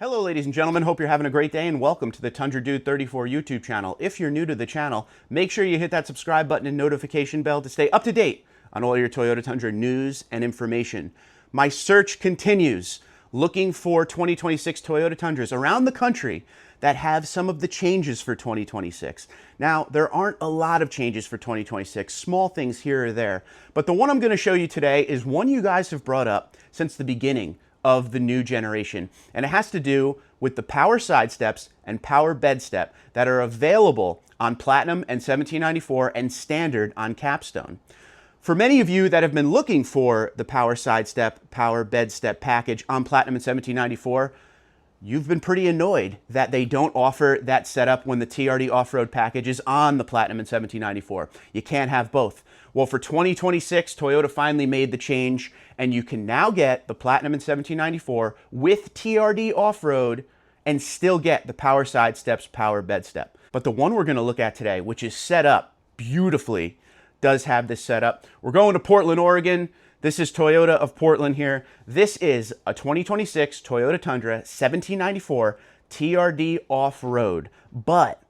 Hello ladies and gentlemen, hope you're having a great day and welcome to the Tundra Dude 34 YouTube channel. If you're new to the channel, make sure you hit that subscribe button and notification bell to stay up to date on all your Toyota Tundra news and information. My search continues, looking for 2026 Toyota Tundras around the country that have some of the changes for 2026. Now, there aren't a lot of changes for 2026, small things here or there, but the one I'm going to show you today is one you guys have brought up since the beginning of the new generation, and it has to do with the power side steps and power bed step that are available on Platinum and 1794 and standard on Capstone. For many of you that have been looking for the power side step, power bed step package on Platinum and 1794, you've been pretty annoyed that they don't offer that setup when the TRD off-road package is on the Platinum and 1794. You can't have both. Well, for 2026, Toyota finally made the change, and you can now get the Platinum and 1794 with TRD off-road and still get the power side steps, power bed step. But the one we're going to look at today, which is set up beautifully, does have this setup. We're going to Portland, Oregon. This is Toyota of Portland here. This is a 2026 Toyota Tundra 1794 TRD off-road, but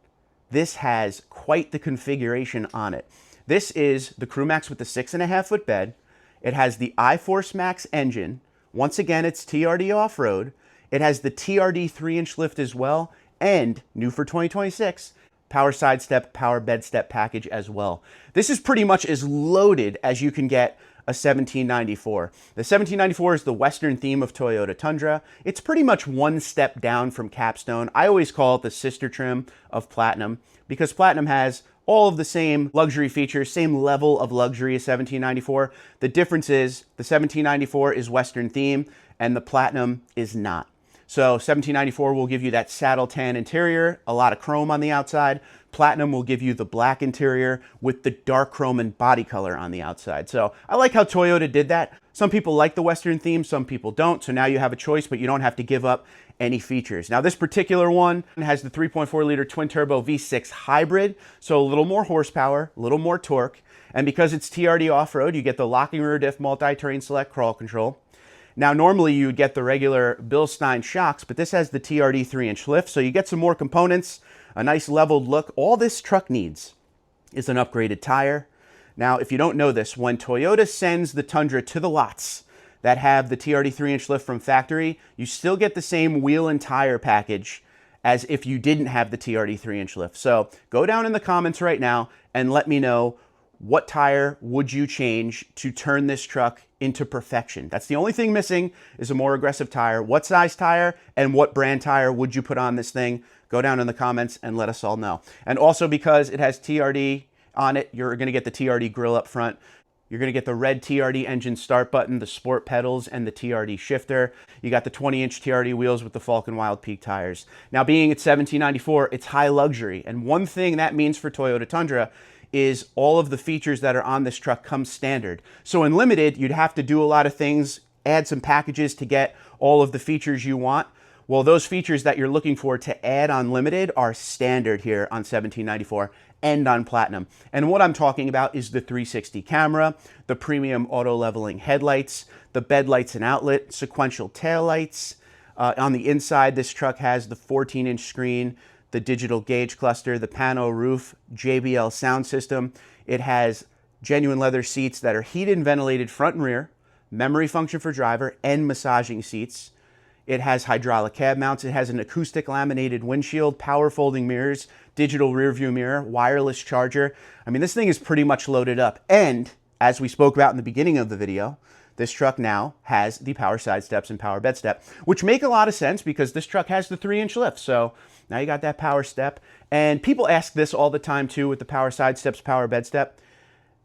this has quite the configuration on it. This is the Crew Max with the 6.5-foot bed. It has the iForce Max engine. Once again, it's TRD off-road. It has the TRD 3-inch lift as well, and new for 2026, power side step, power bed step package as well. This is pretty much as loaded as you can get a 1794. The 1794 is the Western theme of Toyota Tundra. It's pretty much one step down from Capstone. I always call it the sister trim of Platinum because Platinum has all of the same luxury features, same level of luxury as 1794. The difference is the 1794 is Western theme and the Platinum is not. So 1794 will give you that saddle tan interior, a lot of chrome on the outside. Platinum will give you the black interior with the dark chrome and body color on the outside. So I like how Toyota did that. Some people like the Western theme, some people don't. So now you have a choice, but you don't have to give up any features. Now this particular one has the 3.4 liter twin turbo V6 hybrid. So a little more horsepower, a little more torque. And because it's TRD off-road, you get the locking rear diff multi-terrain select crawl control. Now, normally you would get the regular Bilstein shocks, but this has the TRD 3-inch lift, so you get some more components, a nice leveled look. All this truck needs is an upgraded tire. Now, if you don't know this, when Toyota sends the Tundra to the lots that have the TRD 3-inch lift from factory, you still get the same wheel and tire package as if you didn't have the TRD 3-inch lift. So go down in the comments right now and let me know, what tire would you change to turn this truck into perfection? That's the only thing missing is a more aggressive tire. What size tire and what brand tire would you put on this thing? Go down in the comments and let us all know. And also because it has TRD on it, you're going to get the TRD grille up front. You're going to get the red TRD engine start button, the sport pedals, and the TRD shifter. You got the 20-inch TRD wheels with the Falcon Wild Peak tires. Now, being at 1794, it's high luxury. And one thing that means for Toyota Tundra is all of the features that are on this truck come standard. So in limited, you'd have to do a lot of things, add some packages to get all of the features you want. Well, those features that you're looking for to add on limited are standard here on 1794 and on Platinum. And what I'm talking about is the 360 camera, the premium auto leveling headlights, the bed lights and outlet, sequential taillights. On the inside, this truck has the 14-inch screen, the digital gauge cluster, the pano roof, JBL sound system. It has genuine leather seats that are heated and ventilated front and rear, memory function for driver, and massaging seats. It has hydraulic cab mounts. It has an acoustic laminated windshield, power folding mirrors, digital rear view mirror, wireless charger. I mean, this thing is pretty much loaded up. And as we spoke about in the beginning of the video, this truck now has the power side steps and power bed step, which make a lot of sense because this truck has the 3-inch lift. So now you got that power step. And people ask this all the time too with the power side steps, power bed step.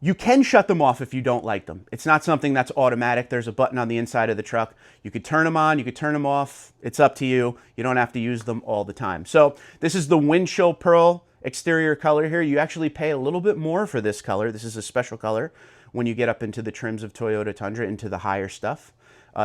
You can shut them off if you don't like them. It's not something that's automatic. There's a button on the inside of the truck. You could turn them on, you could turn them off. It's up to you. You don't have to use them all the time. So this is the Windchill Pearl exterior color here. You actually pay a little bit more for this color. This is a special color when you get up into the trims of Toyota Tundra, into the higher stuff,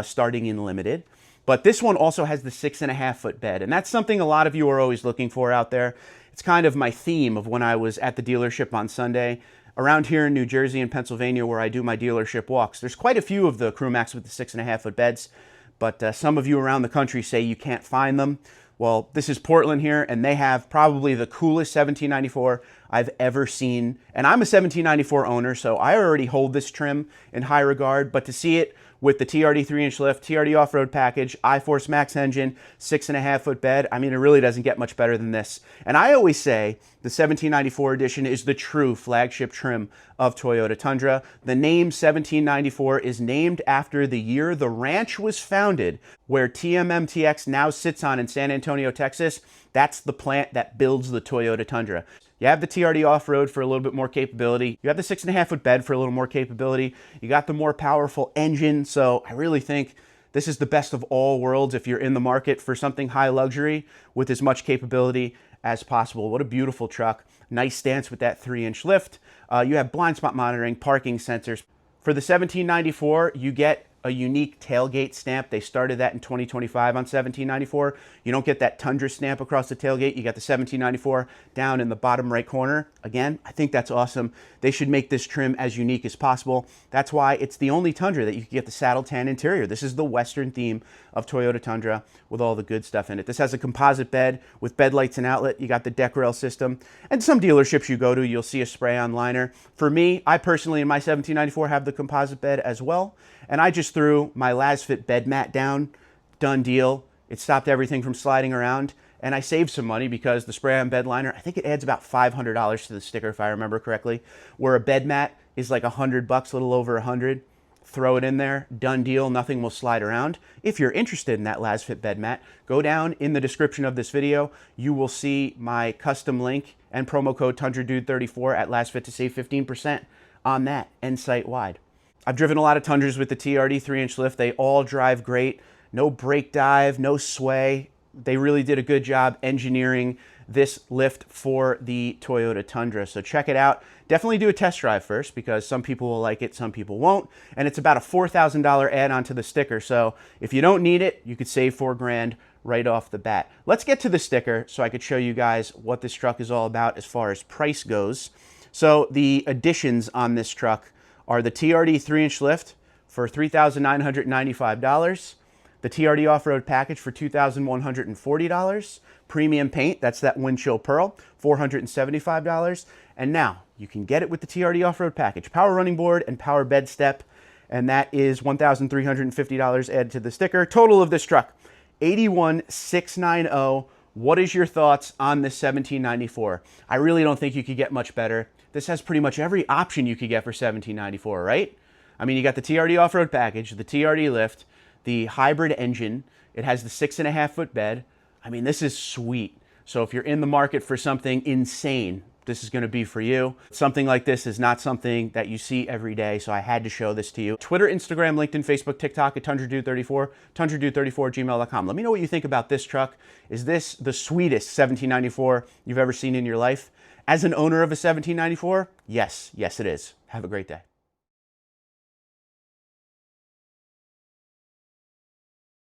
starting in limited. But this one also has the 6.5-foot bed, and that's something a lot of you are always looking for out there. It's kind of my theme of when I was at the dealership on Sunday. Around here in New Jersey and Pennsylvania where I do my dealership walks, there's quite a few of the Crew Max with the 6.5-foot beds, but some of you around the country say you can't find them. Well, this is Portland here, and they have probably the coolest 1794 I've ever seen. And I'm a 1794 owner, so I already hold this trim in high regard, but to see it with the TRD 3-inch lift, TRD off-road package, iForce Max engine, 6.5-foot bed, I mean, it really doesn't get much better than this. And I always say the 1794 edition is the true flagship trim of Toyota Tundra. The name 1794 is named after the year the ranch was founded, where TMMTX now sits on in San Antonio, Texas. That's the plant that builds the Toyota Tundra. You have the TRD off-road for a little bit more capability. You have the 6.5-foot bed for a little more capability. You got the more powerful engine. So I really think this is the best of all worlds if you're in the market for something high luxury with as much capability as possible. What a beautiful truck. Nice stance with that 3-inch lift. You have blind spot monitoring, parking sensors. For the 1794, you get a unique tailgate stamp. They started that in 2025 on 1794. You don't get that Tundra stamp across the tailgate. You got the 1794 down in the bottom right corner. Again, I think that's awesome. They should make this trim as unique as possible. That's why it's the only Tundra that you can get the saddle tan interior. This is the Western theme of Toyota Tundra with all the good stuff in it. This has a composite bed with bed lights and outlet. You got the deck rail system. And some dealerships you go to, you'll see a spray-on liner. For me, I personally in my 1794 have the composite bed as well. And I just threw my LasFit bed mat down. Done deal. It stopped everything from sliding around. And I saved some money because the spray-on bed liner, I think it adds about $500 to the sticker if I remember correctly, where a bed mat is like $100, a little over $100. Throw it in there, done deal, nothing will slide around. If you're interested in that LasFit bed mat, go down in the description of this video. You will see my custom link and promo code TundraDude34 at LasFit to save 15% on that and site-wide. I've driven a lot of Tundras with the TRD 3-inch lift. They all drive great. No brake dive, no sway. They really did a good job engineering this lift for the Toyota Tundra. So check it out. Definitely do a test drive first because some people will like it, some people won't. And it's about a $4,000 add-on to the sticker. So if you don't need it, you could save $4 grand right off the bat. Let's get to the sticker so I could show you guys what this truck is all about as far as price goes. So the additions on this truck are the TRD 3-inch lift for $3,995, the TRD off-road package for $2,140, premium paint, that's that windshield pearl, $475, and now you can get it with the TRD off-road package, power running board and power bed step, and that is $1,350 added to the sticker. Total of this truck, $81,690. What is your thoughts on this 1794? I really don't think you could get much better. This has pretty much every option you could get for 1794, right? I mean, you got the TRD off-road package, the TRD lift, the hybrid engine. It has the 6.5-foot bed. I mean, this is sweet. So if you're in the market for something insane, this is going to be for you. Something like this is not something that you see every day, so I had to show this to you. Twitter, Instagram, LinkedIn, Facebook, TikTok at TundraDude34, TundraDude34@gmail.com. Let me know what you think about this truck. Is this the sweetest 1794 you've ever seen in your life? As an owner of a 1794, yes, it is. Have a great day.